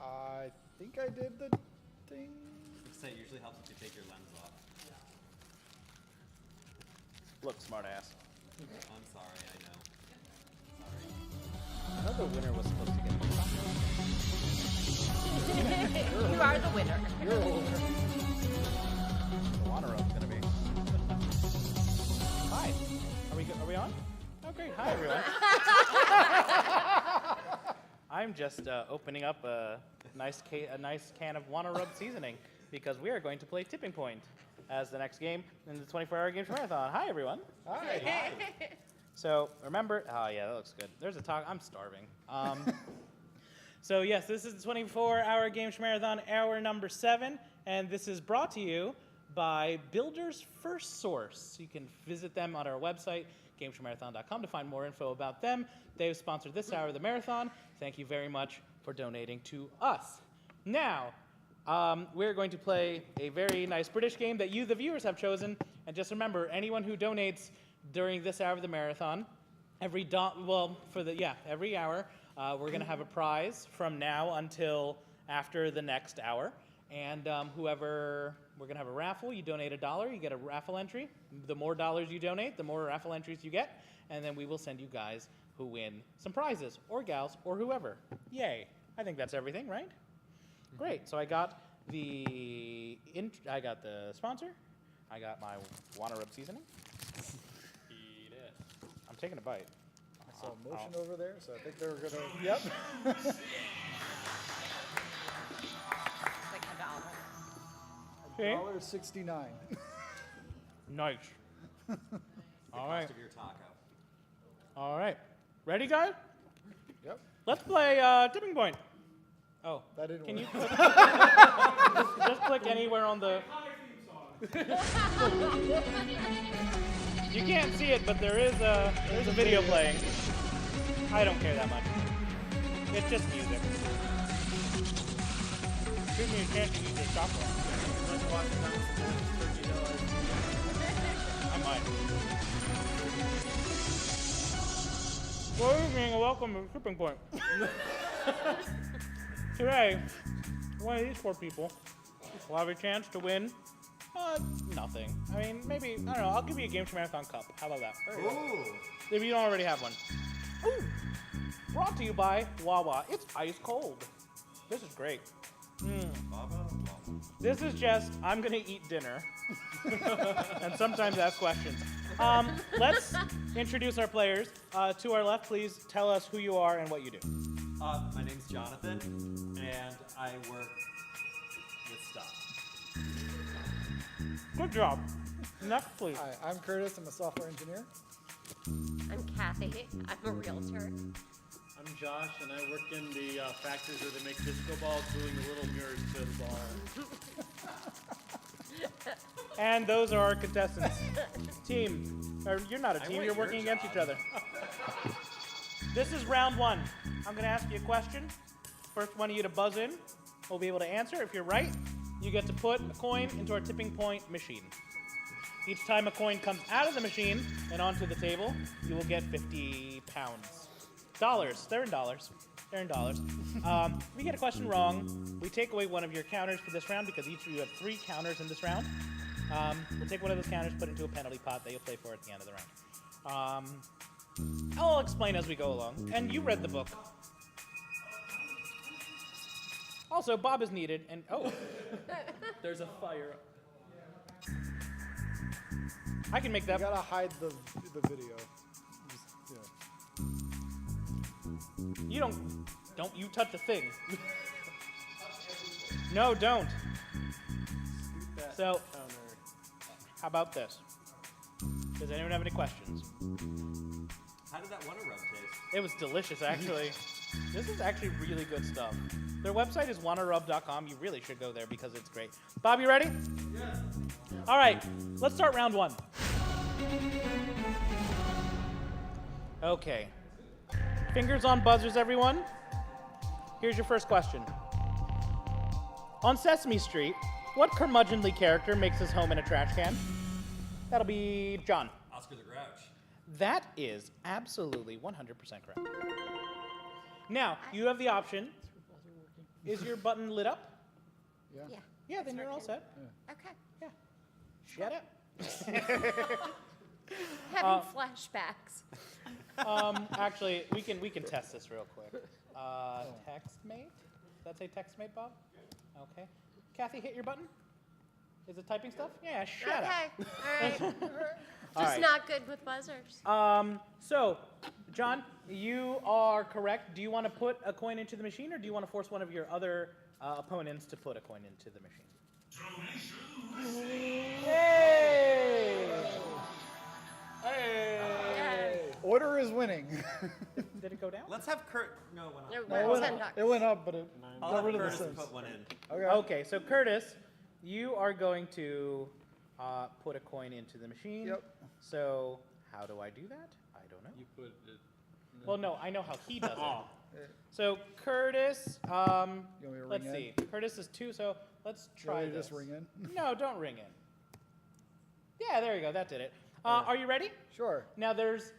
I think I did the thing. It usually helps if you take your lens off. Look, smartass. I'm sorry, I know. I know the winner was supposed to get it. You are the winner. You're a winner. The water up's gonna be. Hi. Are we on? Oh, great. Hi, everyone. I'm just opening up a nice can of Wanna Rub seasoning because we are going to play Tipping Point as the next game in the 24-hour Games Marathon. Hi, everyone. Hi. So remember, oh yeah, that looks good. There's a talk. I'm starving. So yes, this is the 24-hour Games Marathon, hour number 7, and this is brought to you by Builders First Source. You can visit them on our website, gamesmarathon.com, to find more info about them. They've sponsored this hour of the marathon. Thank you very much for donating to us. Now, we're going to play a very nice British game that you, the viewers, have chosen. And just remember, anyone who donates during this hour of the marathon, every hour, we're going to have a prize from now until after the next hour. And we're going to have a raffle. You donate $1, you get a raffle entry. The more dollars you donate, the more raffle entries you get. And then we will send you guys who win some prizes, or gals, or whoever. Yay. I think that's everything, right? Great. So I got the sponsor. I got my Wanna Rub seasoning. Eat it. I'm taking a bite. I saw a motion over there, so I think they were going to... Yep. Like $1. $1.69. Nice. All right. Cost of your taco. All right. Ready, guys? Yep. Let's play Tipping Point. Oh. That didn't Can work. you just click anywhere on the... You can't see it, but there is a video playing. I don't care that much. It's just music. Give me a chance to eat this chocolate. I might. Good evening and welcome to Tipping Point. Today, one of these 4 people will have a chance to win nothing. I mean, maybe, I don't know, I'll give you a Games Marathon cup. How about that? Ooh. If you don't already have one. Ooh. Brought to you by Wawa. It's ice cold. This is great. This is just, I'm going to eat dinner and sometimes ask questions. Let's introduce our players. To our left, please tell us who you are and what you do. My name's Jonathan, and I work with stuff. Good job. Next, please. Hi, I'm Curtis. I'm a software engineer. I'm Kathy. I'm a realtor. I'm Josh, and I work in the factories where they make disco balls, gluing the little mirrors to the ball. And those are our contestants. Team. Or you're not a team, you're working against each other. This is round 1. I'm going to ask you a question. First one of you to buzz in will be able to answer. If you're right, you get to put a coin into our Tipping Point machine. Each time a coin comes out of the machine and onto the table, you will get 50 pounds. Dollars. They're in dollars. They're in dollars. If you get a question wrong, we take away one of your counters for this round because each of you have 3 counters in this round. We'll take one of those counters, put it into a penalty pot that you'll play for at the end of the round. I'll explain as we go along. And you read the book. Also, Bob is needed, and there's a fire. I can make that. You gotta hide the video. Just, You don't you touch a thing. No, don't. So, how about this? Does anyone have any questions? How did that Wanna Rub taste? It was delicious, actually. This is actually really good stuff. Their website is wannarub.com. You really should go there because it's great. Bob, you ready? Yeah. All right, let's start round 1. Okay. Fingers on buzzers, everyone. Here's your first question. On Sesame Street, what curmudgeonly character makes his home in a trash can? That'll be John. Oscar the Grouch. That is absolutely 100% correct. Now, you have the option. Is your button lit up? Yeah. Yeah. Yeah, then you're all set. Okay. Yeah. Shut up. Having flashbacks. Actually, we can test this real quick. TextMate? Does that say TextMate, Bob? Okay. Kathy, hit your button. Is it typing stuff? Yeah, shut up. Okay. All right. All Just right. not good with buzzers. So, John, you are correct. Do you want to put a coin into the machine, or do you want to force one of your other opponents to put a coin into the machine? Hey! Yes. Order is winning. Did it go down? Let's have Kurt. No, it went It up. No, went $10. it went up, but it I'll got have rid of the Curtis cents. put one in. Okay. Okay, so Curtis, you are going to put a coin into the machine. Yep. So how do I do that? I don't know. You put it. Well, no, I know how he does Oh. it. So Curtis, You want me to let's ring see. in? Curtis is 2, so let's You want try me to this. just ring in? No, don't ring in. Yeah, there you go. That did it. Are you ready? Sure. Now there's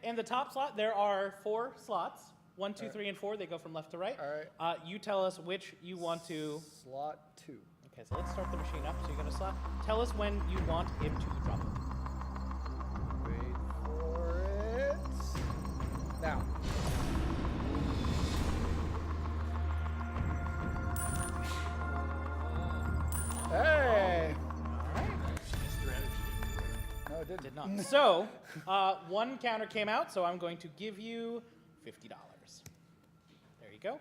in the top slot there are 4 slots. 1, 2, 3, and 4. They go from left to right. All right. You tell us which you want to. Slot 2. Okay, so let's start the machine up. So you're gonna slot. Tell us when you want him to drop it. Wait for it. Now. Hey! Strategy. No, it didn't. Did not. So, one counter came out, so I'm going to give you $50. There you go.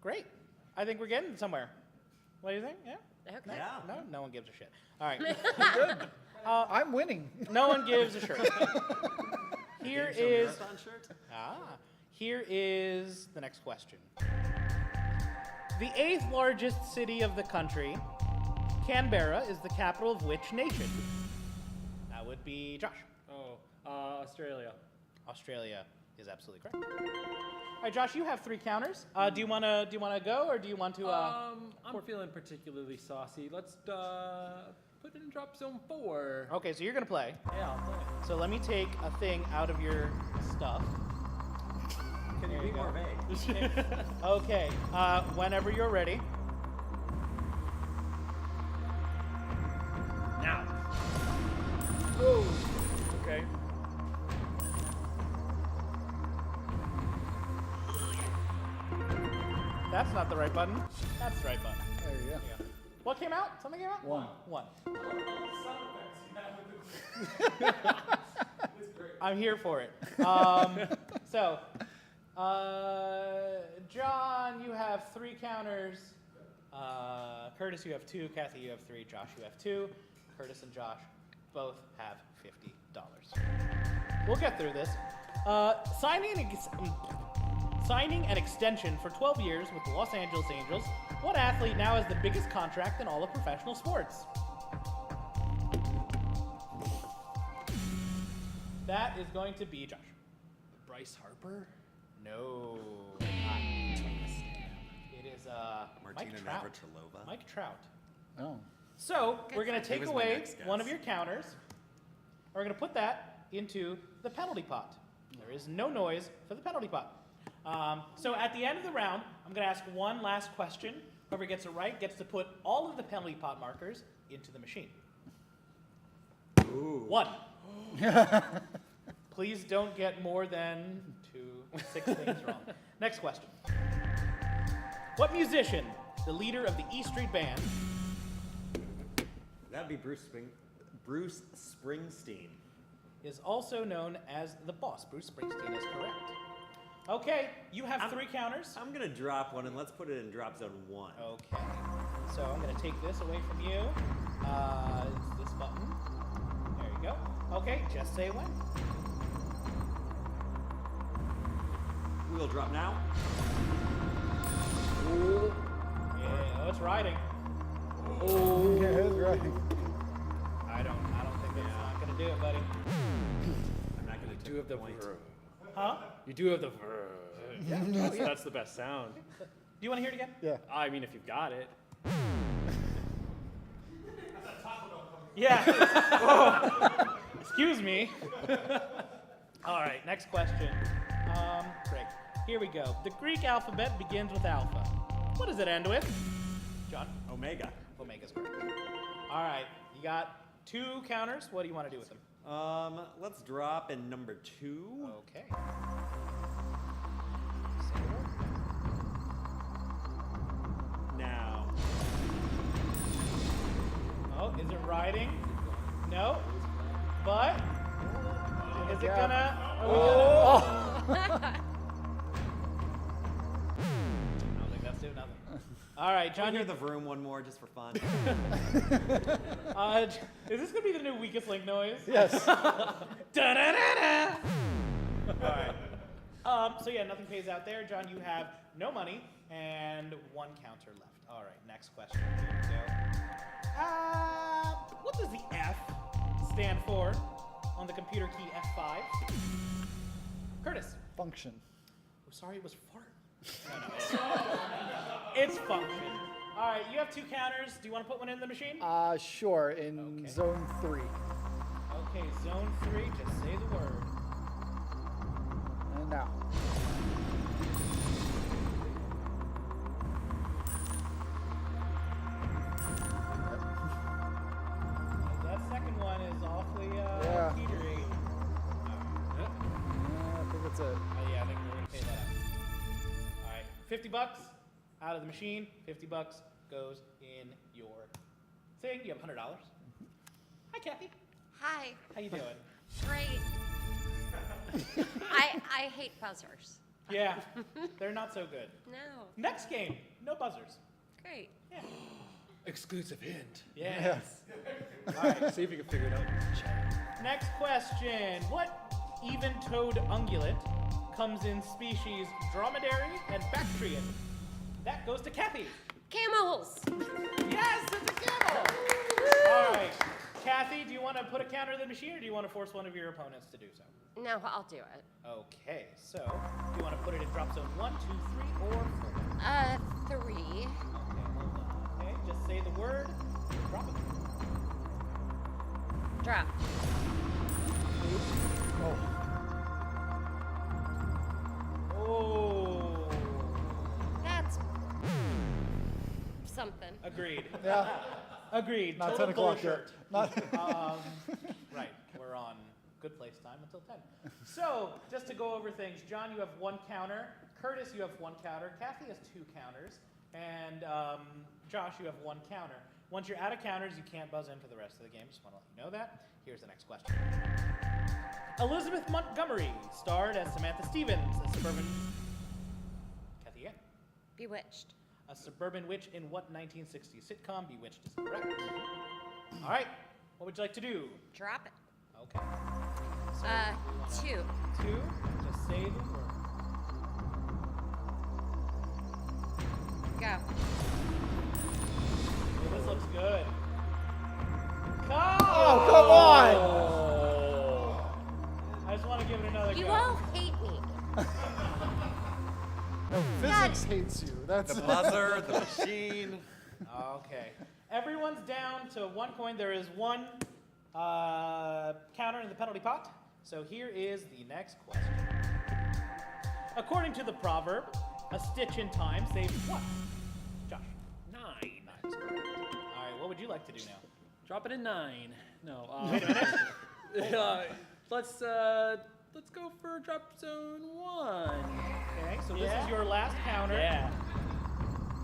Great. I think we're getting somewhere. What do you think? Yeah? Okay. Yeah. No? No one gives a shit. All right. I'm winning. No one gives a shirt. Here Game show is marathon shirt? here is the next question. The 8th largest city of the country, Canberra, is the capital of which nation? That would be Josh. Oh, Australia. Australia is absolutely correct. All right, Josh, you have 3 counters. Do you wanna go, or do you want to? I'm feeling particularly saucy. Let's put it in drop zone 4. Okay, so you're gonna play. Yeah, I'll play. So let me take a thing out of your stuff. Can you There be you go. more vague? Okay, whenever you're ready. Now. Okay. That's not the right button. That's the right button. There you go. Yeah. What came out? Something came out? 1. 1. I'm here for it. So, John, you have 3 counters. Curtis, you have 2. Kathy, you have 3. Josh, you have 2. Curtis and Josh both have $50. We'll get through this. Signing an extension for 12 years with the Los Angeles Angels, what athlete now has the biggest contract in all of professional sports? That is going to be Josh. Bryce Harper? No. It is Martina Mike Trout. Navratilova. Mike Trout. Oh. So we're going to He take was my away next guess. one of your counters. We're going to put that into the penalty pot. There is no noise for the penalty pot. So at the end of the round, I'm going to ask one last question. Whoever gets it right gets to put all of the penalty pot markers into the machine. Ooh. 1. Please don't get more than 6 things wrong. Next question. What musician, the leader of the E Street Band, That'd be Bruce Springsteen. is also known as the boss? Bruce Springsteen is correct. Okay, you have 3 counters. I'm gonna drop one and let's put it in drop zone 1. Okay, so I'm going to take this away from you. It's this button. There you go. Okay, just say when. We'll drop now. Yeah, it's riding. Yeah, that's right. I don't think it's not going to do it, buddy. I'm not gonna You do have the point. Huh? You do have the that's the best sound. Do you want to hear it again? Yeah. I mean, if you've got it. Yeah. Oh. Excuse me. All right, next question. Greg. Here we go. The Greek alphabet begins with alpha. What does it end with? John? Omega. Omega's correct. All right, you got 2 counters. What do you want to do with them? Let's drop in number 2. Okay. Now. Oh, is it riding? No. But is it gonna? Are we gonna? I don't think that's doing nothing. All right, Can John. I hear the vroom one more just for fun? Is this gonna be the new weakest link noise? Yes. Da-da-da-da! All right. So yeah, nothing pays out there. John, you have no money and 1 counter left. All right, next question. Here we go. What does the F stand for on the computer key F5? Curtis. Function. Oh, sorry, it was fart. No, it's function. All right, you have 2 counters. Do you want to put one in the machine? Sure, in Okay. zone 3. Okay, zone 3. Just say the word. And now. That second one is awfully Yeah. teetery. I think that's it. Yeah, I think we're gonna pay that out. All right, $50 out of the machine. $50 goes in your thing. You have $100. Hi, Kathy. Hi. How you doing? Great. I hate buzzers. Yeah, they're not so good. No. Next game, no buzzers. Great. Yeah. Exclusive hint. Yes. All right. See if you can figure it out. Next question. What even-toed ungulate comes in species dromedary and Bactrian? That goes to Kathy. Camels. Yes, it's a camel. All right. Kathy, do you want to put a counter in the machine, or do you want to force one of your opponents to do so? No, I'll do it. Okay, so do you want to put it in drop zone 1, 2, 3, or 4? 3. Okay, hold on. Okay, just say the word. Drop it. Drop. Oh. That's something. Agreed. Yeah. Agreed. Not Total 10 o'clock yet. bullshit. Not. Right, we're on good place time until 10. So, just to go over things, John, you have 1 counter. Curtis, you have 1 counter. Kathy has 2 counters. And Josh, you have 1 counter. Once you're out of counters, you can't buzz in for the rest of the game. Just want to let you know that. Here's the next question. Elizabeth Montgomery starred as Samantha Stevens, a suburban... Kathy, yeah? Bewitched. A suburban witch in what 1960s sitcom? Bewitched is correct. All right, what would you like to do? Drop it. Okay. So, 2. 2, just say the word. Go. Oh, this looks good. Oh, come on! I just want to give it another You go. all hate me. No, physics hates you. That's The buzzer, the machine. Okay. Everyone's down to 1 coin. There is 1 counter in the penalty pot. So here is the next question. According to the proverb, a stitch in time saves what? Josh. 9. All right, what would you like to do now? Drop it in 9. No. Wait a minute. Let's go for drop zone 1. Okay, so this is your last counter. Yeah.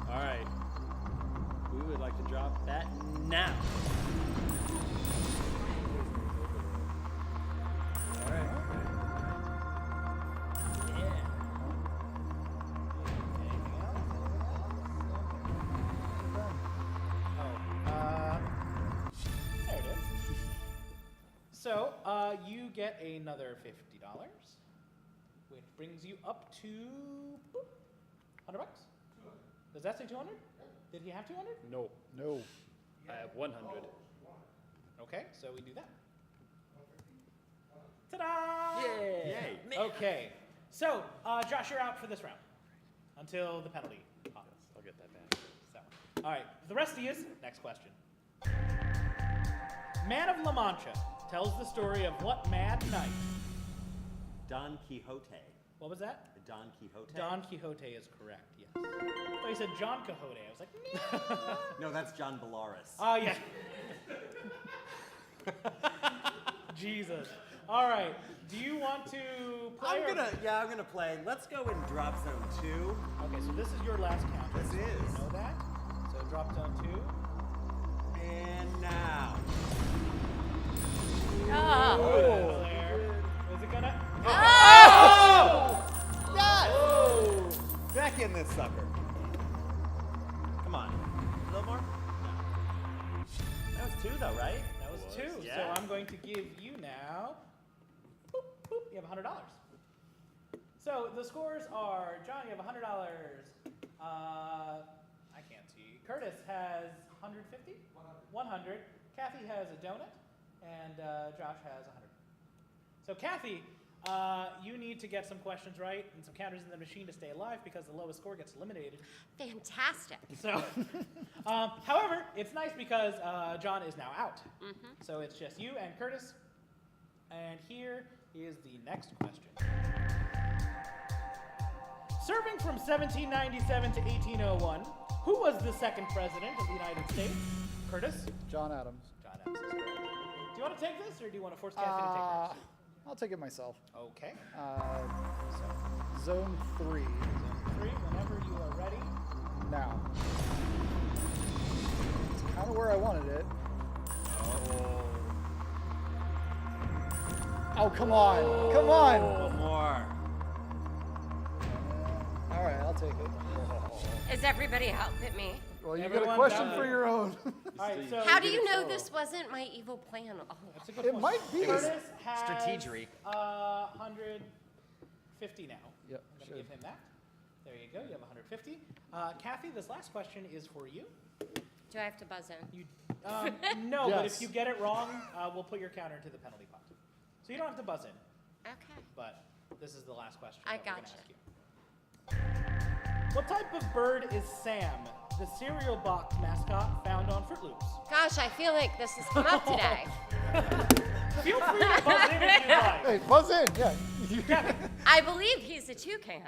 All right. We would like to drop that now. All right. Yeah. Anything else? There it is. So, you get another $50, which brings you up to boop, $100. Does that say 200? Did he have 200? No. no. I have 100. Okay, so we do that. Ta-da! Yay. Okay, so Josh, you're out for this round until the penalty. I'll get that back. So, all right, the rest of you, next question. Man of La Mancha tells the story of what mad knight? Don Quixote. What was that? Don Quixote? Don Quixote is correct, yes. I thought you said John Quixote. I was like, No, that's John Bellaris. oh, yeah. Jesus. All right. Do you want to play? I'm gonna play. Let's go in drop zone 2. Okay, so this is your last count. This You is. know that? So drop zone 2. And now. Oh. There. Is it gonna? Oh! Yes! Back in this sucker. Come on. A little more? No. That was 2 though, right? That was 2. Yeah. So I'm going to give you now. Boop, boop, you have $100. So the scores are: John, you have $100. I can't see. Curtis has 150. 100. Kathy has a donut, and Josh has 100. So Kathy, you need to get some questions right and some counters in the machine to stay alive because the lowest score gets eliminated. Fantastic. So, however, it's nice because John is now out. So it's just you and Curtis. And here is the next question. Serving from 1797 to 1801, who was the second president of the United States? Curtis? John Adams. John Adams is correct. Do you want to take this, or do you want to force Kathy to take hers? I'll take it myself. Okay. Zone 3. Zone 3, whenever you are ready. Now. It's kind of where I wanted it. Oh, come on. Come on. One more. All right, I'll take it. Is everybody out but me? Well, you got a Everyone's question out. for your own. All right, so How do you know this wasn't my evil plan? Oh. that's a good It point. might be. Curtis has Strategery. 150 now. Yep, I'm should. gonna give him that. There you go. You have 150. Kathy, this last question is for you. Do I have to buzz in? You no, but if Yes. you get it wrong, we'll put your counter into the penalty pot. So you don't have to buzz in, Okay. but this is the last question. I that we're gonna gotcha. ask you. What type of bird is Sam, the cereal box mascot found on Fruit Loops? Gosh, I feel like this has come up today. Feel free to buzz in if you'd like. Hey, buzz in. Yeah. I believe he's a toucan.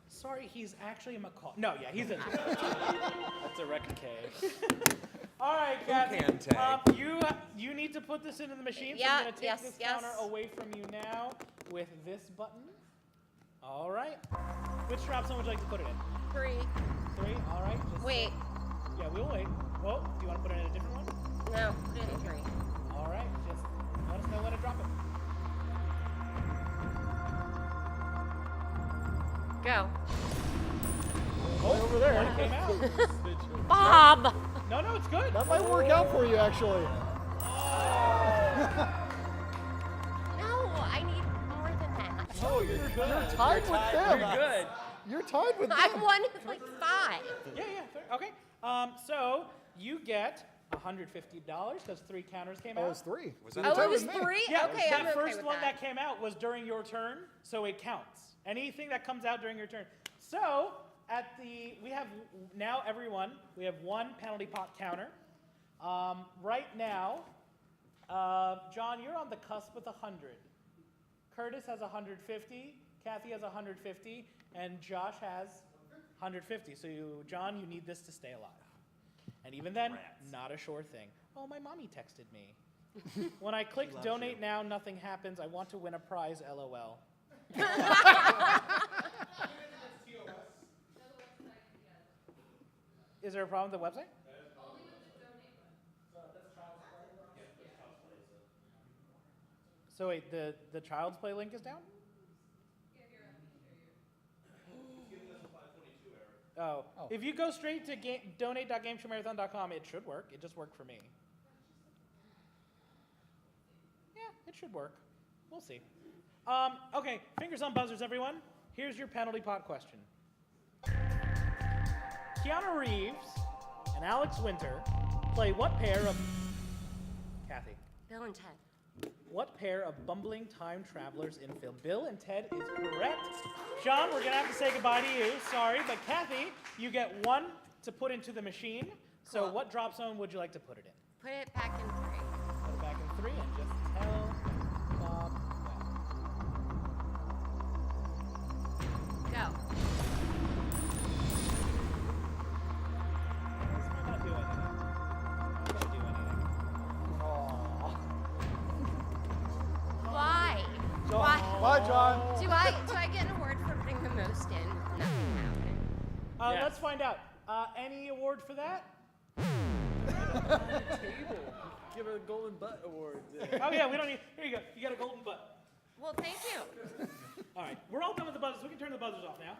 Sorry, he's actually a macaw. No, yeah, he's a. That's a record K. All right, Kathy. can take? You need to put this into the machine. So Yeah, I'm gonna take yes, this yes. counter away from you now with this button. All right. Which drop zone would you like to put it in? 3. 3. All right. Just Wait. Yeah, we'll wait. Well, do you want to put it in a different one? No, put it in 3. All right. Just let us know when to drop it. Go. Oh, over there. One came out. Bob! No, it's good. That might work out for you, actually. No, I need more than that. Oh, you're good. You're tied with them. You're good. You're tied with them. I won with like 5. Yeah, fair. Okay. So you get $150 because 3 counters came Oh, out. it was 3. Was that You're Oh, tied it was with me. 3? Yeah, Okay, that I'm okay first with one that. that came out was during your turn, so it counts. Anything that comes out during your turn. So we have now everyone. We have 1 penalty pot counter. Right now, John, you're on the cusp with 100. Curtis has 150. Kathy has 150, and Josh has 150. So John, you need this to stay alive. And even then, Rats. not a sure thing. Oh, my mommy texted me. When I click loves donate you. now, nothing happens. I want to win a prize, LOL. Is there a problem with the website? So wait, the Child's Play link is down? Oh. If you go straight to donate.gameshow-marathon.com, it should work. It just worked for me. Yeah, it should work. We'll see. Okay, fingers on buzzers, everyone. Here's your penalty pot question. Keanu Reeves and Alex Winter play what pair of... Kathy. Bill and Ted. What pair of bumbling time travelers in film? Bill and Ted is correct. Sean, we're going to have to say goodbye to you. Sorry, but Kathy, you get 1 to put into the machine. So Cool. what drop zone would you like to put it in? Put it back in 3. Put it back in 3 and just tell Bob when. Do I get an award for putting the most in? Nothing happened. Yes. Let's find out. Any award for that? Table. Give it a golden butt award. Oh yeah, we don't need. Here you go. You got a golden butt. Well, thank you. All right, we're all done with the buzzers. We can turn the buzzers off now.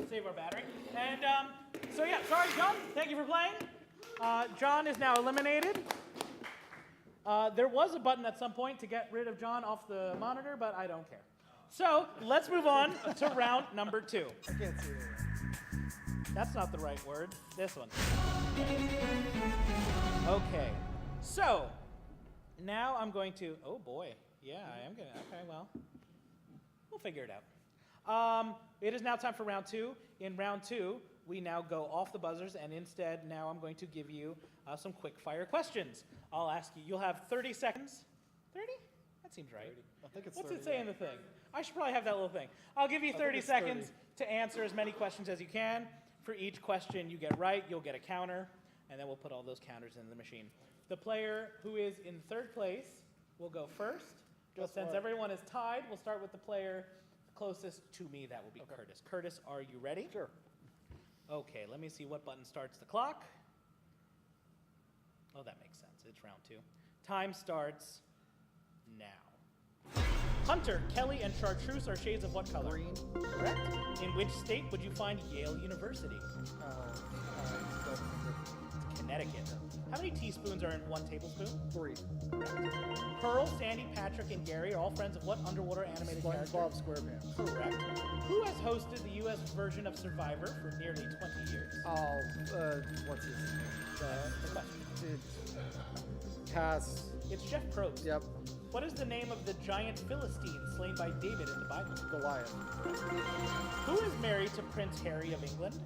Save our battery. And so yeah, sorry, John. Thank you for playing. John is now eliminated. There was a button at some point to get rid of John off the monitor, but I don't care. So let's move on to round number 2. I can't see it. That's not the right word. This one. Okay. So now I'm going to. Oh boy. Yeah, I am gonna. Okay, well, we'll figure it out. It is now time for round 2. In round 2, we now go off the buzzers, and instead, now I'm going to give you some quick fire questions. I'll ask you. You'll have 30 seconds. 30? That seems right. I think it's What's 30, it say yeah. in the thing? I should probably have that little thing. I'll give you 30 it's seconds 30. to answer as many questions as you can. For each question you get right, you'll get a counter, and then we'll put all those counters in the machine. The player who is in 3rd place will go first. But since everyone is tied, we'll start with the player closest to me. That will be Curtis. Curtis, are you ready? Sure. Okay, let me see what button starts the clock. Oh, that makes sense. It's round 2. Time starts now. Hunter, Kelly, and Chartreuse are shades of what color? Green. Correct. In which state would you find Yale University? Connecticut. How many teaspoons are in 1 tablespoon? 3. Pearl, Sandy, Patrick, and Gary are all friends of what underwater animated character? SpongeBob SquarePants. Correct. Who has hosted the U.S. version of Survivor for nearly 20 years? Oh, what's his name? The question. Pass. It's Jeff Probst. Yep. What is the name of the giant Philistine slain by David in the Bible? Goliath. Who is married to Prince Harry of England?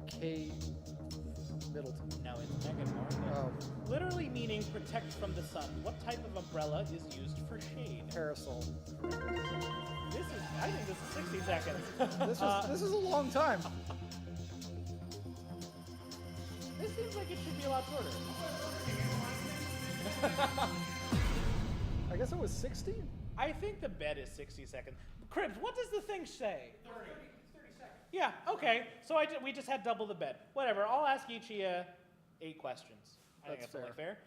Kate Middleton. No, it's Meghan Markle. Oh, Literally meaning protect from the sun. What type of umbrella is used for shade? parasol. I think this is 60 seconds. This is a long time. This seems like it should be a lot shorter. I guess it was 60? I think the bet is 60 seconds. Cribs, what does the thing say? 30. 30 seconds. Yeah, okay. So we just had double the bet. Whatever, I'll ask each of you 8 questions. I think That's that's only fair.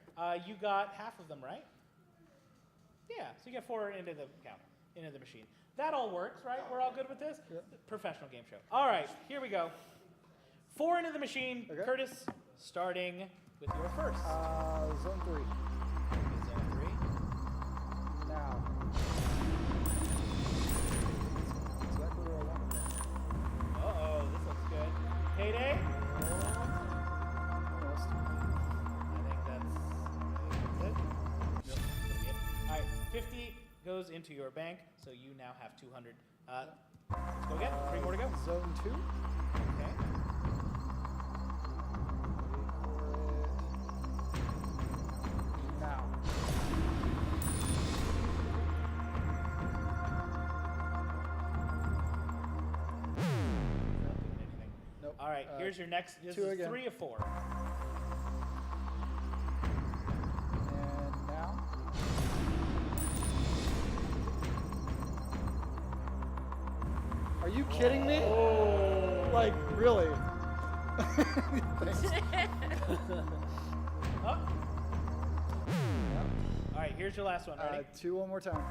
You got half of them, right? Yeah, so you get 4 into the counter, into the machine. That all works, right? We're all good with this? Yep. Professional game show. All right, here we go. 4 into the machine. Okay. Curtis, starting with your first. Zone 3. Zone 3. Now. Exactly where I wanted that. Uh-oh, this looks good. Payday? Almost. I think that's it. Yep. That'll be it. All right, 50 goes into your bank, so you now have 200. Let's go again. 3 more to go. Zone 2. Okay. Now. Not doing anything. Nope. All right, here's your next. This 2 is again. 3 of 4. And now. Are you kidding me? Oh. Like, really? Thanks. Oh. All right, here's your last one. Ready? 2 one more time.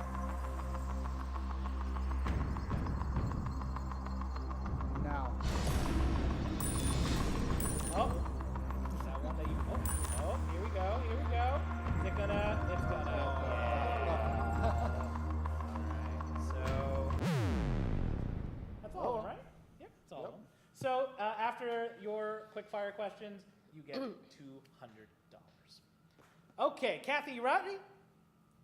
Now. Oh. Is that one that you? Oh, here we go. Here we go. Is it gonna? It's gonna. Yeah. Alright, so that's all of them, right? Yep, that's all of them. So after your quick fire questions, you get $200. Okay, Kathy, you ready?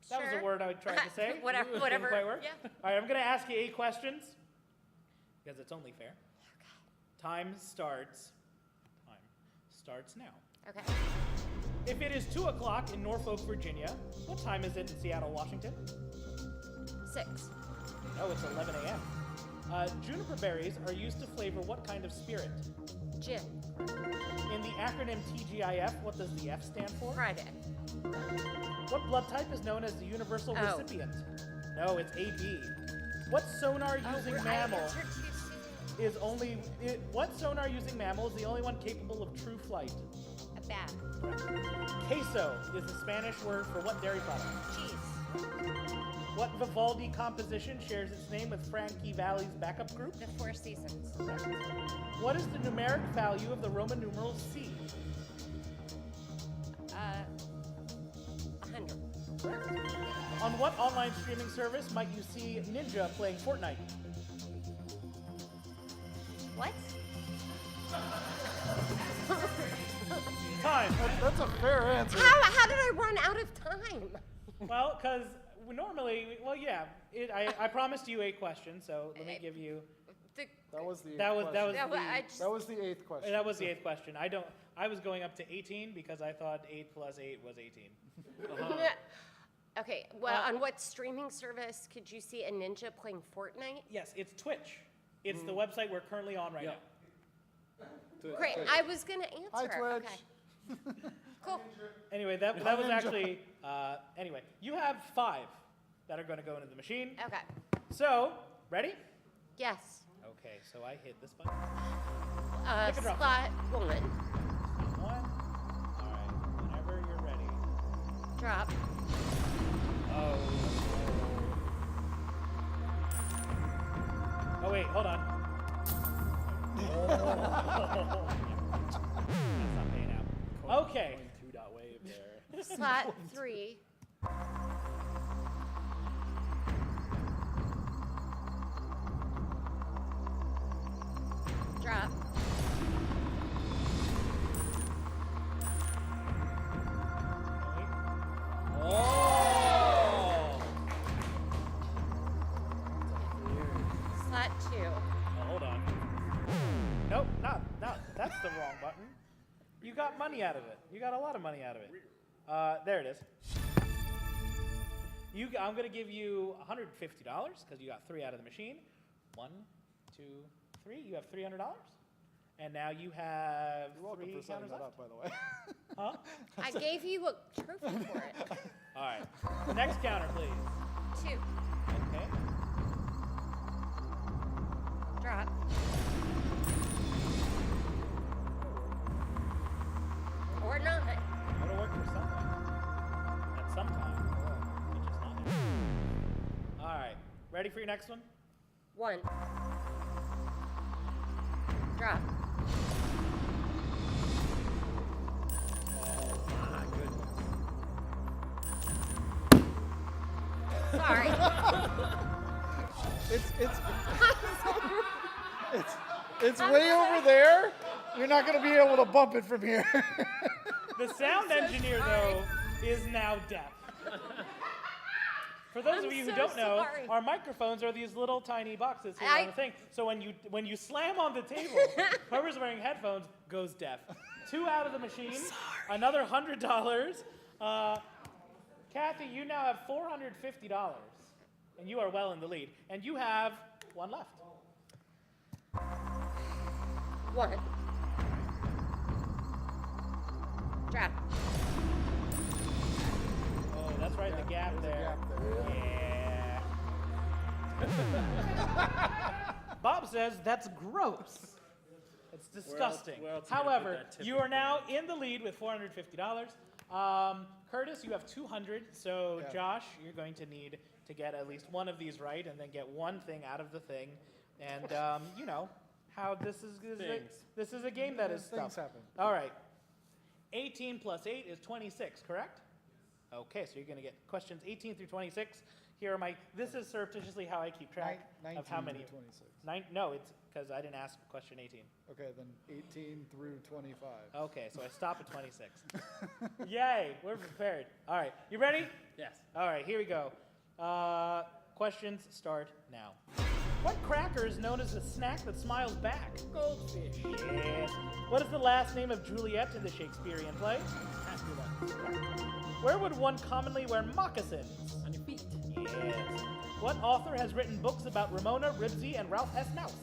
That was a Sure. word I tried to say. Whatever. Didn't quite work. Yeah. All right, I'm going to ask you 8 questions because it's only fair. Time starts now. Okay. If it is 2 o'clock in Norfolk, Virginia, what time is it in Seattle, Washington? 6. No, it's 11 a.m. Juniper berries are used to flavor what kind of spirit? Gin. In the acronym TGIF, what does the F stand for? Friday. What blood type is known as the universal Oh. recipient? No, it's AB. What sonar using mammal I answered too soon. is only what sonar using mammal is the only one capable of true flight? A bat. Queso is the Spanish word for what dairy product? Cheese. What Vivaldi composition shares its name with Frankie Valli's backup group? The Four Seasons. What is the numeric value of the Roman numeral C? 100. On what online streaming service might you see Ninja playing Fortnite? What? Time. That's a fair answer. How did I run out of time? Well, because normally, well, yeah, I promised you 8 questions, so let me give you. The, That was the That was eighth that was yeah, well, I the, just, That was the 8th question. that was the 8th question. I was going up to 18 because I thought 8 plus 8 was 18. okay, well, on what streaming service could you see a ninja playing Fortnite? Yes, it's Twitch. It's the website we're currently on right now. Great, I was going to answer. Hi, Twitch. Okay. Cool. Anyway, that was actually anyway. You have 5 that are going to go into the machine. Okay. So ready? Yes. Okay, so I hit this button. Slot Pick a drop. 1. 1. All right, whenever you're ready. Drop. Oh. Oh wait, hold on. That's not paying out. Okay. Wave there. Slot 3. Drop. Oh! Slot 2. Oh, hold on. Nope, not. That's the wrong button. You got money out of it. You got a lot of money out of it. There it is. I'm gonna give you $150 because you got 3 out of the machine. 1, 2, 3. You have $300, and now you have You're welcome 3 for setting counters that left. up, by the way. Huh? I gave you a trophy for it. All right. Next counter, please. 2. Okay. Drop. Or not. It'll work for someone. At some time. It's just not there. All right. Ready for your next one? 1. Drop. Sorry. It's way over there. You're not going to be able to bump it from here. The sound engineer, though, is now deaf. For those I'm of you who so don't know, sorry. our microphones are these little tiny boxes here on the thing. So when you slam on the table, whoever's wearing headphones goes deaf. 2 out of the machine. Another $100. Kathy, you now have $450, and you are well in the lead. And you have 1 left. 1. Drop. Oh, that's right, the gap there's a there. gap there, Yeah. Bob says that's gross. It's disgusting. where else are you gonna put However, that you tipping are now in the lead with $450. Curtis, you have 200. So Yeah. Josh, you're going to need to get at least one of these right, and then get one thing out of the thing. And you know how this is a game that is Things stuff. happen. All right. 18 plus 8 is 26, correct? Okay, so you're going to get questions 18 through 26. Here are my. This is surreptitiously how I keep track of how 19 many. to 26. No, it's because I didn't ask question 18. Okay, then 18 through 25. Okay, so I stop at 26. Yay, we're prepared. All right, you ready? Yes. All right, here we go. Questions start now. What cracker is known as the snack that smiles back? Goldfish. Yes. What is the last name of Juliet in the Shakespearean play? Where would one commonly wear moccasins? On your feet. Yes. What author has written books about Ramona, Ribsy, and Ralph S. Mouse?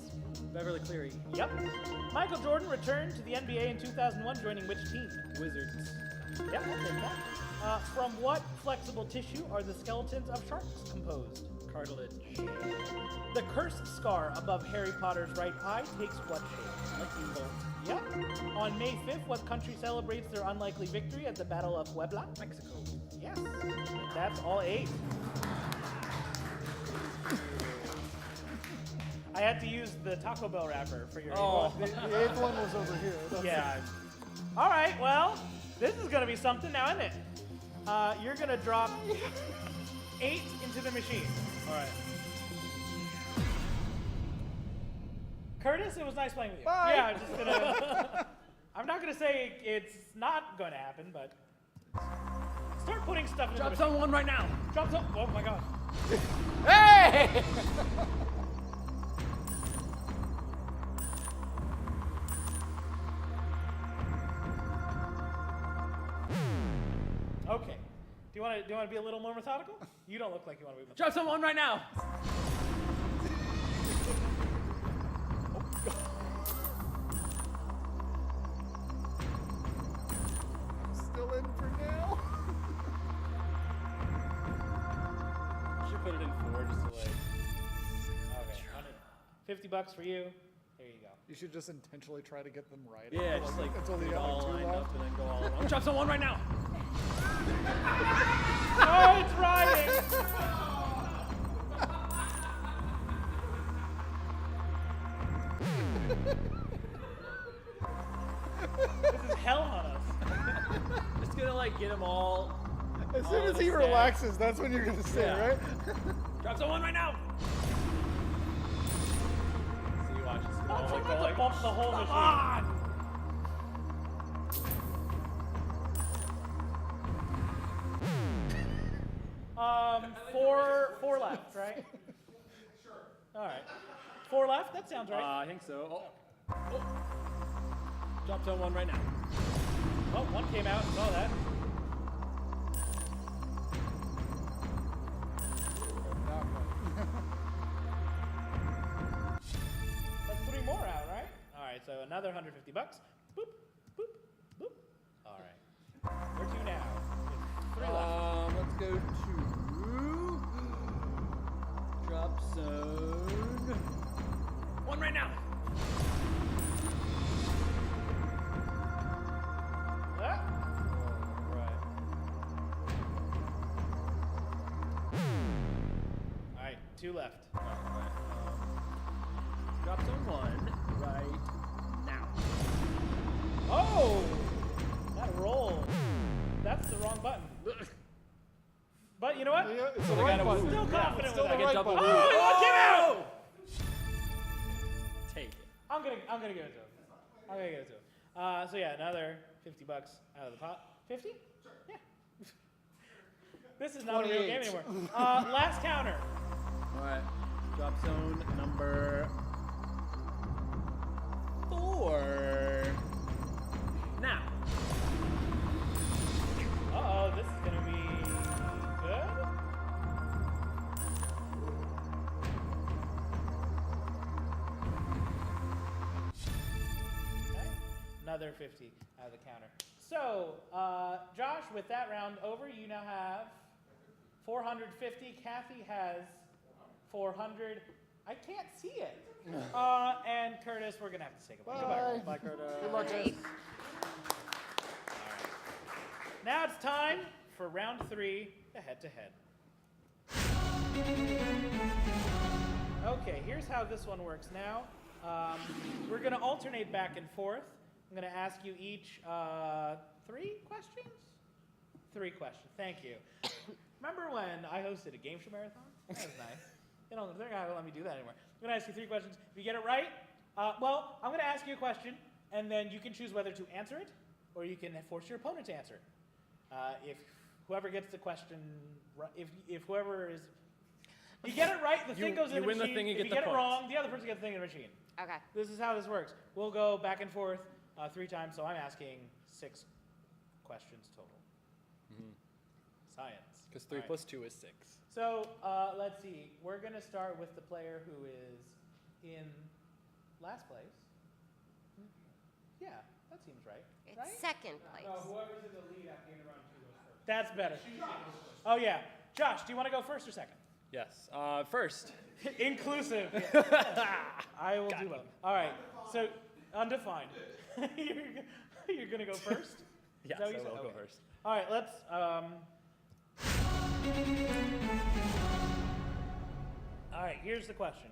Beverly Cleary. Yep. Michael Jordan returned to the NBA in 2001, joining which team? Wizards. Yep, I'll take that. From what flexible tissue are the skeletons of sharks composed? cartilage. The cursed scar above Harry Potter's right eye takes what shape? Lightning bolt. Yep. On May 5th, what country celebrates their unlikely victory at the Battle of Puebla? Mexico. Yes. That's all 8. I had to use the Taco Bell wrapper for your The 8th one was over here. That's Yeah. All right, well, this is going to be something now, isn't it? You're going to drop 8 into the machine. All right. Curtis, it was nice playing with you. Bye. Yeah, I'm just going to... I'm not going to say it's not going to happen, but... Start putting stuff in the Drop machine. someone right now. Drop some... Oh, my God. Hey! Okay. Do you want to be a little more methodical? You don't look like you want to be methodical. Drop someone right now. Still in for now. Should put it in 4 just to like. Okay. $50 for you. There you go. You should just intentionally try to get them right. Yeah, just like until get the it all other 2 lined left. up and then go all at once. Drop someone right now. Oh, it's riding! This is hell on us. Just gonna like get them all. As soon all as in a he stack. relaxes, that's when you're gonna say, Yeah. right? Drop someone right now. See, watch. It's gonna I'm all trying go not to like. bump the whole Come machine. on. Four left, right? Sure. All right. 4 left? That sounds right. I think so. Oh. Drop someone right now. Oh, one came out. Saw that. That's 3 more out, right? All right, so another $150. Boop, boop, boop. All right. Where to now? It's 3 left. Let's go to drop zone. 1 right now. Ah. Right. All right, 2 left. Alright. Drop zone 1 right now. Oh! That roll. That's the wrong button. But you know what? Yeah, it's So the I right gotta button. move. Still confident It's still with the that. right double button. move. Oh, it came out! Take it. I'm gonna give it to him. I'm gonna give it to him. So yeah, another $50 out of the pot. 50? Sure. Yeah. This is not a real game 28. anymore. Last counter. Alright. Drop zone number 4. Now. Uh-oh, this is gonna be good. Okay. Another 50 out of the counter. So, Josh, with that round over, you now have 450. Kathy has 400. I can't see it. And Curtis, we're gonna have to say goodbye. Bye. Bye, Curtis. Good luck, guys. Now it's time for round 3, the head-to-head. Okay, here's how this one works now. We're going to alternate back and forth. I'm going to ask you each 3 questions? 3 questions, thank you. Remember when I hosted a game show marathon? That was nice. They're not going to let me do that anymore. I'm going to ask you 3 questions. If you get it right, well, I'm going to ask you a question, and then you can choose whether to answer it, or you can force your opponent to answer it. If whoever gets the question, if whoever is, you get it right, the thing goes in the you win the machine. thing, you if get you the get it points. wrong, the other person gets the thing in the machine. Okay. This is how this works. We'll go back and forth 3 times, so I'm asking 6 questions total. Science. Because 3 All right. plus 2 is 6. So let's see. We're going to start with the player who is in last place. Yeah, that seems right. It's right? second place. Whoever's in the lead at the end of round 2 goes first. That's better. Oh, yeah. Josh, do you want to go first or second? Yes. First. Inclusive. I will do both. All right. So, undefined. You're going to go first? Yes, Is that what I you said? will go Okay. first. All right, let's. All right, here's the question.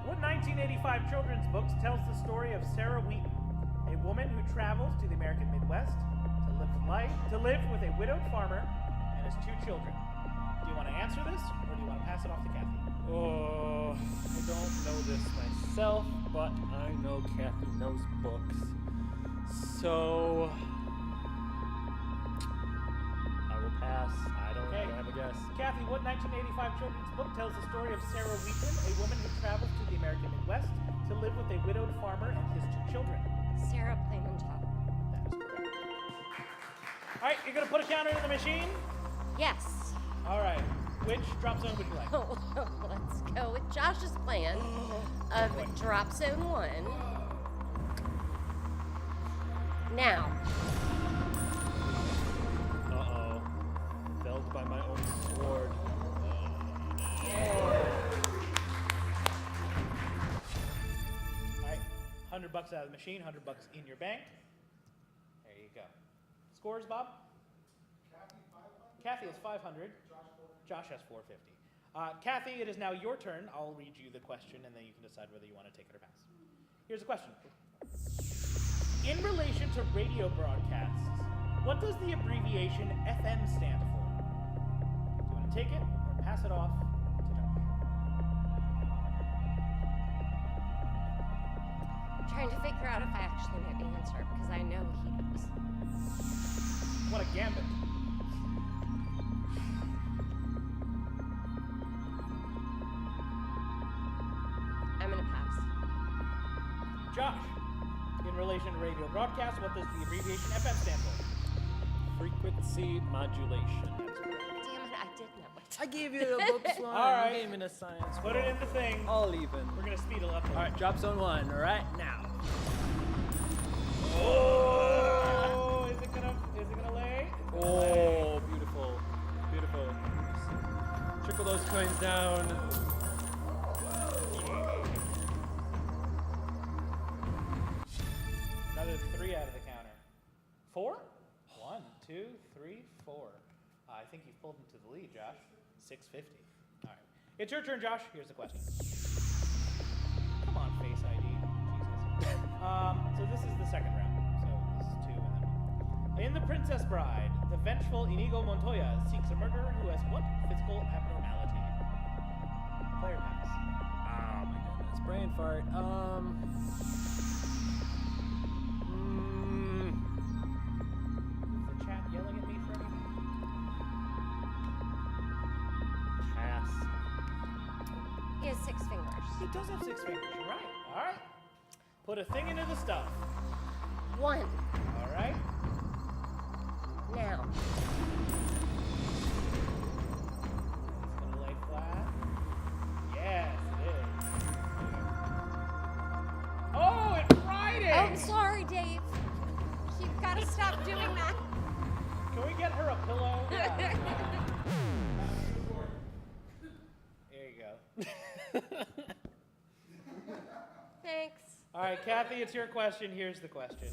What 1985 children's book tells the story of Sarah Wheaton, a woman who travels to the American Midwest to live with a widowed farmer and his 2 children? Do you want to answer this, or do you want to pass it off to Kathy? Oh, I don't know this myself, but I know Kathy knows books. So I will pass. I don't have a guess. Kathy, what 1985 children's book tells the story of Sarah Wheaton, a woman who travels to the American Midwest to live with a widowed farmer and his 2 children? Sarah plain on top. That is correct. All right, you're going to put a counter in the machine? Yes. All right. Which drop zone would you like? Let's go with Josh's plan of drop zone 1. Now, Uh-oh. Felled by my own sword. All right, $100 out of the machine, $100 in your bank. There you go. Scores, Bob? Kathy has 500. Josh has 450. Kathy, it is now your turn. I'll read you the question, and then you can decide whether you want to take it or pass. Here's the question. In relation to radio broadcasts, what does the abbreviation FM stand for? Do you want to take it or pass it off to Josh? trying to figure out if I actually know the answer because I know he does. What a gambit. I'm gonna pass. Josh, in relation to radio broadcasts, what does the abbreviation FM stand for? Frequency modulation. Damn it, I did know it. I gave you a book one. All right. You gave me a science Put it in the thing. All even. We're gonna speed it up. All right, drop zone 1 right now. Oh, is it gonna lay? It's gonna lay. Oh, beautiful, beautiful. Trickle those coins down. Another 3 out of the counter. 4? 1, 2, 3, 4. I think you've pulled into the lead, Josh. 650. All right. It's your turn, Josh. Here's the question. Come on, Face ID. Jesus. So this is the second round. So this is 2 and then 1. In The Princess Bride, the vengeful Inigo Montoya seeks a murderer who has what physical abnormality? Player pass. Oh my goodness, brain fart. Is the chat yelling at me for anything? Pass. He has 6 fingers. He does have 6 fingers. You're right. All right. Put a thing into the stuff. 1. All right. Now. It's gonna lay flat. Yes, it is. Oh, it's Friday! Oh, sorry, Dave. You've got to stop doing that. Can we get her a pillow? Yeah. There you go. Thanks. All right, Kathy, it's your question. Here's the question.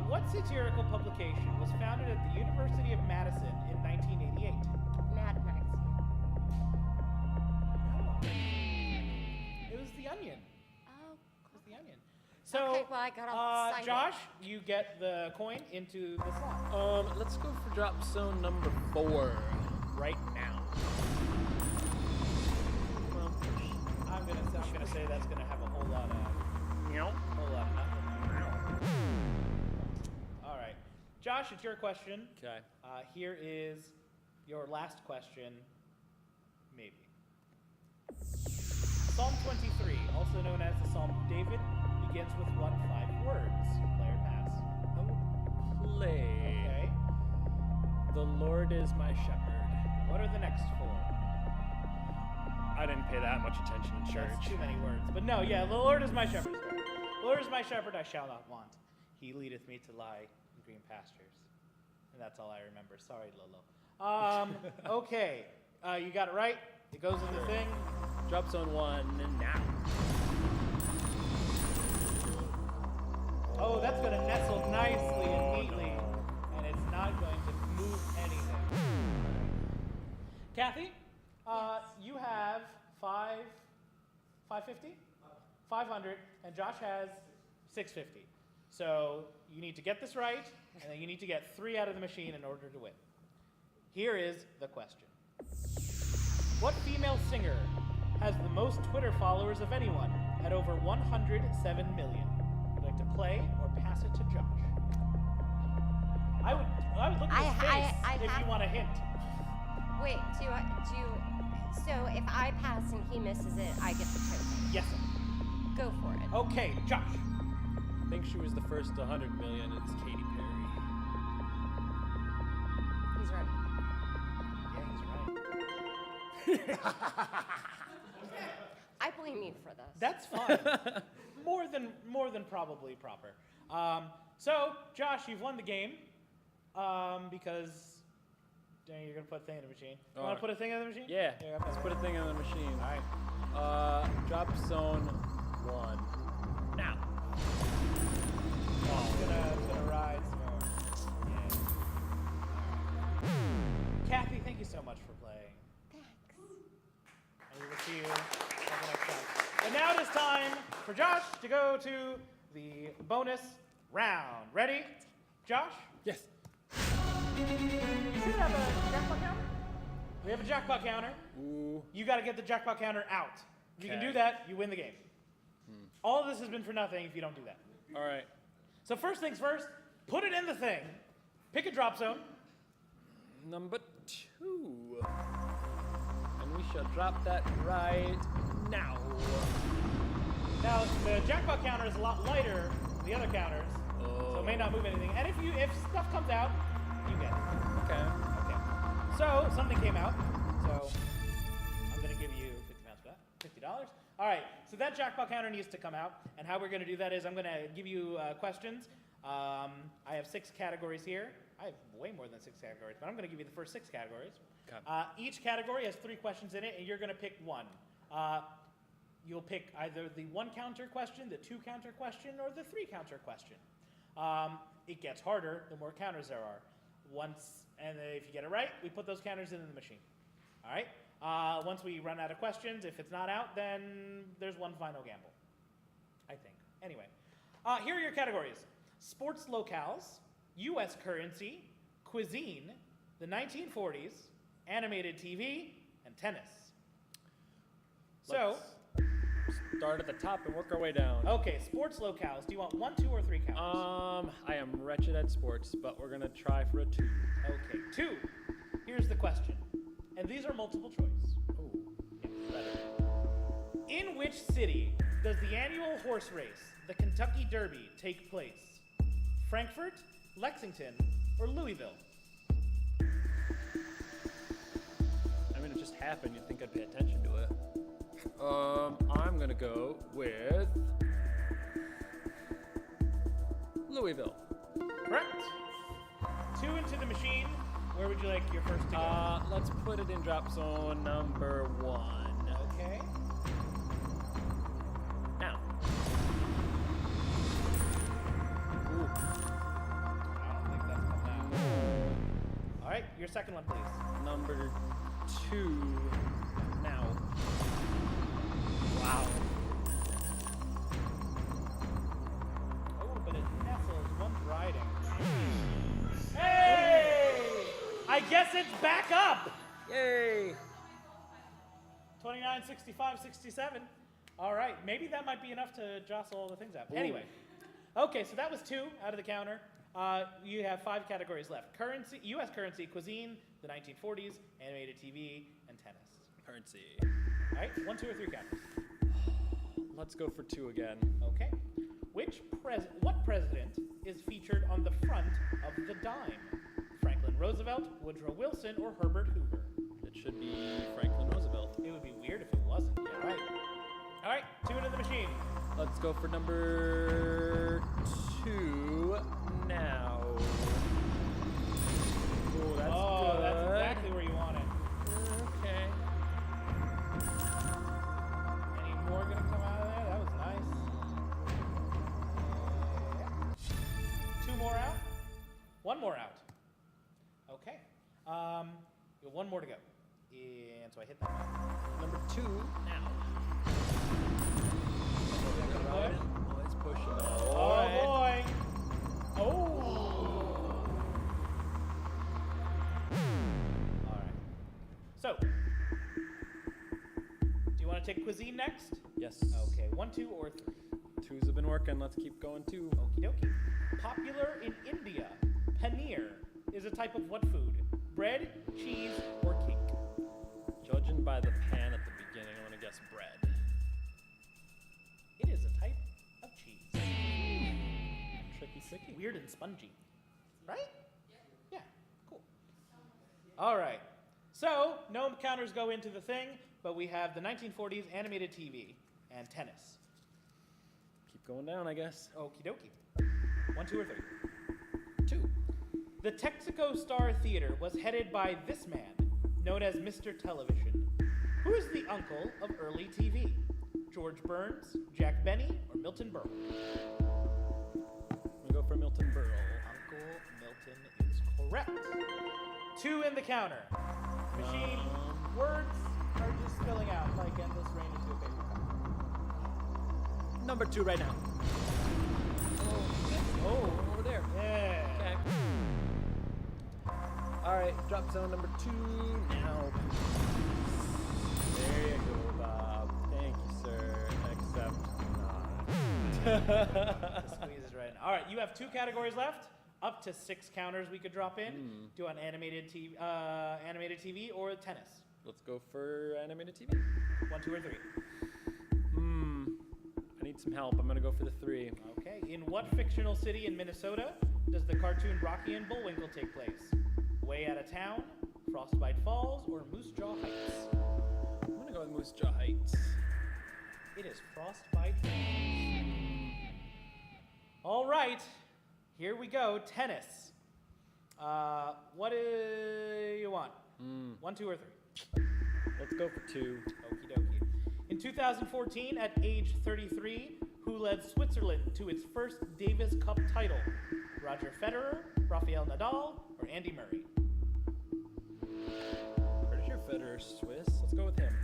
What satirical publication was founded at the University of Madison in 1988? Mad Magazine. No. It was The Onion. Oh, It was The Onion. So, Okay, well, I got all excited. Josh, you get the coin into the slot. Let's go for drop zone number 4 right now. I'm gonna say that's gonna have a whole lot of nothing. All right, Josh, it's your question. Okay. Here is your last question, maybe. Psalm 23, also known as the Psalm of David, begins with what 5 words? Player pass. I will play. Okay. The Lord is my shepherd. What are the next 4? I didn't pay that much attention in church. That's too many words. But no, yeah, the Lord is my shepherd. The Lord is my shepherd, I shall not want. He leadeth me to lie in green pastures. And that's all I remember. Sorry, Lolo. Okay. You got it right. It goes in the thing. Drop zone 1 now. Oh, that's going to nestle nicely and neatly. And it's not going to move anything. Kathy, you have 550? 500, and Josh has 650. So you need to get this right, and then you need to get 3 out of the machine in order to win. Here is the question. What female singer has the most Twitter followers of anyone at over 107 million? Would you like to play or pass it to Josh? I would look at his face if you want a hint. Wait, so if I pass and he misses it, I get the trophy. Yes, sir. Go for it. Okay, Josh. I think she was the first 100 million. It's Katy Perry. He's right. Yeah, he's right. I blame you for this. That's fine. more than probably proper. So, Josh, you've won the game because you're gonna put a thing in the machine. You want to put a thing in the machine? Yeah. Yeah, Let's put a thing in the machine. All right. Drop zone 1 now. It's gonna ride some more. Yeah. Kathy, thank you so much for playing. Thanks. And we will see you on the next time. And now it is time for Josh to go to the bonus round. Ready, Josh? Yes. You should have a jackpot counter. We have a jackpot counter. Ooh. You got to get the jackpot counter out. If you can Okay. do that, you win the game. All of this has been for nothing if you don't do that. All right. So first things first, put it in the thing. Pick a drop zone. Number 2. And we shall drop that right now. Now, the jackpot counter is a lot lighter than the other counters, so it may not move anything. And if stuff comes out, you get it. Okay. Okay. So, something came out, so I'm going to give you 50 pounds for that. $50. All right, so that jackpot counter needs to come out, and how we're going to do that is I'm going to give you questions. I have 6 categories here. I have way more than 6 categories, but I'm going to give you the first 6 categories. Okay. Each category has 3 questions in it, and you're going to pick one. You'll pick either the 1 counter question, the 2 counter question, or the 3 counter question. It gets harder the more counters there are. And if you get it right, we put those counters in the machine. All right? Once we run out of questions, if it's not out, then there's one final gamble, I think. Anyway, here are your categories. Sports locales, U.S. currency, cuisine, the 1940s, animated TV, and tennis. So, Start at the top and work our way down. okay, sports locales. Do you want 1, 2, or 3 counters? I am wretched at sports, but we're gonna try for a 2. Okay, 2. Here's the question. And these are multiple choice. Ooh. Yeah, better. In which city does the annual horse race, the Kentucky Derby, take place? Frankfurt, Lexington, or Louisville? I mean, it just happened. You'd think I'd pay attention to it. I'm gonna go with Louisville. Correct. 2 into the machine. Where would you like your first to go? Let's put it in drop zone number 1. Okay. Now. Ooh. I don't think that's coming out. All right, your second one, please. Number 2. Now. Wow. Oh, but it nestles. One's riding. Hey! I guess it's back up. Yay! 29, 65, 67. All right, maybe that might be enough to jostle all the things out. Anyway, okay, so that was 2 out of the counter. You have 5 categories left: currency, U.S. currency, cuisine, the 1940s, animated TV, and tennis. Currency. All right, 1, 2, or 3 counters. Let's go for 2 again. Okay. What president is featured on the front of the dime? Franklin Roosevelt, Woodrow Wilson, or Herbert Hoover? It should be Franklin Roosevelt. It would be weird if it wasn't. Yeah, right. All right, 2 into the machine. Let's go for number 2 now. You have one more to go. And so I hit that one. Number 2 now. Oh, it's pushing. Oh, boy. Oh. All right. So, do you want to take cuisine next? Yes. Okay, 1, 2, or 3. 2s have been working. Let's keep going 2. Okie dokie. Popular in India, paneer is a type of what food? Bread, cheese, or cake? Judging by the pan at the beginning, I'm gonna guess bread. It is a type of cheese. Tricky sicky. Weird and spongy. Right? Yeah, cool. All right. So, no counters go into the thing, but we have the 1940s animated TV and tennis. Keep going down, I guess. Okie dokie. 1, 2, or 3. 2. The Texaco Star Theater was headed by this man, known as Mr. Television. Who is the uncle of early TV? George Burns, Jack Benny, or Milton Berle? I'm gonna go for Milton Berle. Uncle Milton is correct. 2 in the counter. Machine, words are just spilling out like endless rain into a paper cup. Number 2 right now. Oh, over there. Yeah. Okay. All right, drop zone number 2 now. There you go, Bob. Thank you, sir. Except not. Squeezes right in. All right, you have 2 categories left. Up to 6 counters we could drop in. Do an animated TV or tennis. Let's go for animated TV. 1, 2, or 3. I need some help. I'm gonna go for the 3. Okay. In what fictional city in Minnesota does the cartoon Rocky and Bullwinkle take place? Way Out of Town, Frostbite Falls, or Moose Jaw Heights? I'm gonna go with Moose Jaw Heights. It is Frostbite Falls. All right. Here we go. Tennis. What do you want? 1, 2, or 3? Let's go for 2. Okie dokie. In 2014, at age 33, who led Switzerland to its first Davis Cup title? Roger Federer, Rafael Nadal, or Andy Murray? Pretty sure Federer's Swiss. Let's go with him.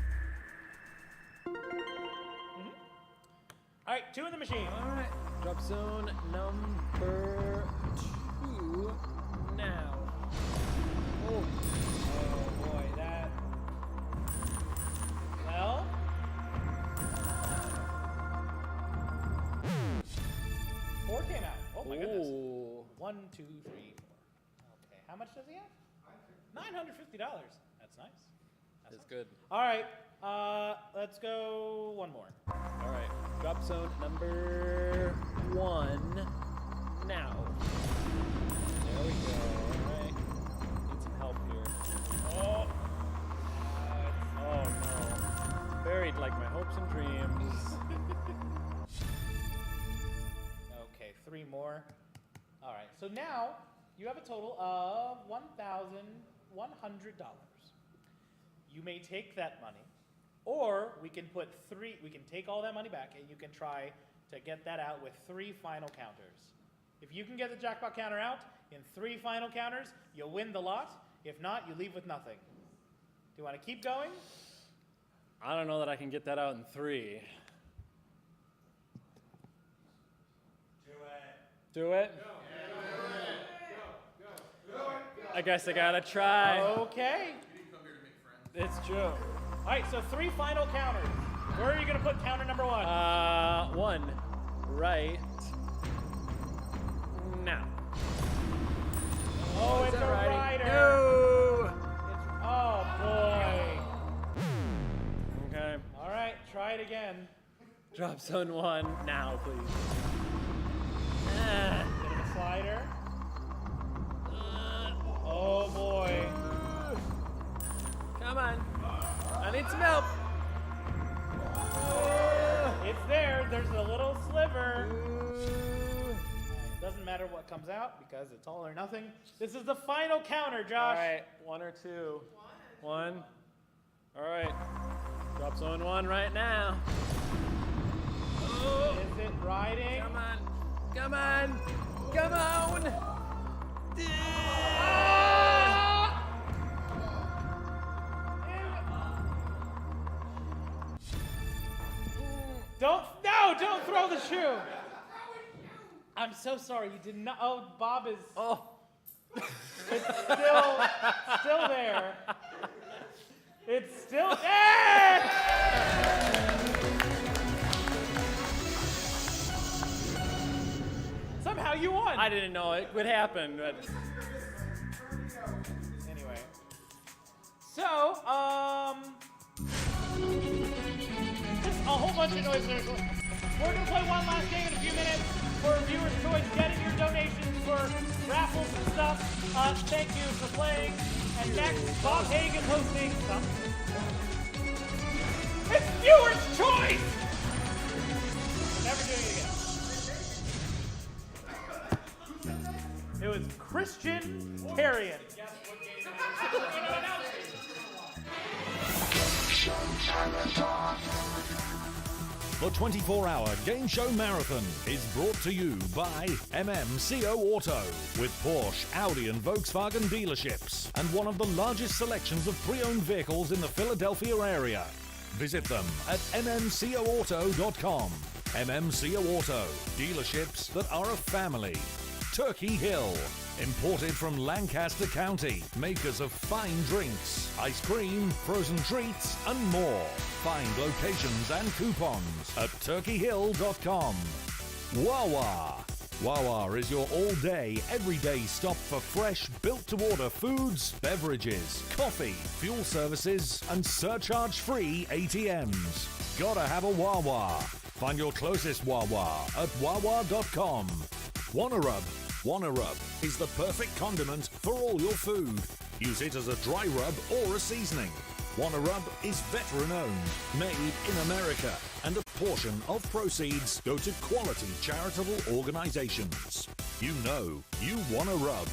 All right, 2 in the machine. All right. Drop zone number 2 now. Oh boy, that. Well. 4 came out. Oh my goodness. 1, 2, 3, 4. Okay, how much does he have? $950. That's nice. That's good. All right, let's go one more. All right. Drop zone number 1 now. There we go. All right. Need some help here. Oh. Oh no. Buried like my hopes and dreams. Okay, 3 more. All right, so now you have a total of $1,100. You may take that money, or we can put 3. We can take all that money back, and you can try to get that out with 3 final counters. If you can get the jackpot counter out in 3 final counters, you'll win the lot. If not, you leave with nothing. Do you want to keep going? I don't know that I can get that out in 3. Do it? Go. I guess I gotta try. Okay. You didn't come here to make friends. It's true. All right, so 3 final counters. Where are you going to put counter number 1? 1 right now. Oh, Is it's that a righty? rider. No. Oh, boy. Okay. All right, try it again. Drop zone 1 now, please. Bit of a slider. Oh, boy. Come on. I need some help. It's there. There's a little sliver. Doesn't matter what comes out because it's all or nothing. This is the final counter, Josh. All right, 1 or 2. 1. All right. Drop zone 1 right now. Is it riding? Come on. Come on. Come on. Don't throw the shoe. I'm so sorry. You did not. Oh, Bob is. Oh. It's still there. It's still there. Somehow you won. I didn't know it would happen, but Anyway. So, just a whole bunch of noise there. We're gonna play one last game in a few minutes for viewer's choice. Get in your donations for raffles and stuff. Thank you for playing. And next, Bob Hagen hosting stuff. It's viewer's choice! Never doing it again. It was Christian Carrion. The 24-hour game show marathon is brought to you by MMCO Auto, with Porsche, Audi and Volkswagen dealerships and one of the largest selections of pre-owned vehicles in the Philadelphia area. Visit them at mmcoauto.com. MMCO Auto, dealerships that are a family. Turkey Hill, imported from Lancaster County, makers of fine drinks, ice cream, frozen treats, and more. Find locations and coupons at turkeyhill.com. Wawa. Wawa is your all-day, everyday stop for fresh, built-to-order foods, beverages, coffee, fuel services, and surcharge-free ATMs. Gotta have a Wawa. Find your closest Wawa at wawa.com. Wanna Rub. Wanna Rub is the perfect condiment for all your food. Use it as a dry rub or a seasoning. Wanna Rub is veteran-owned, made in America, and a portion of proceeds go to quality charitable organizations. You know you wanna rub.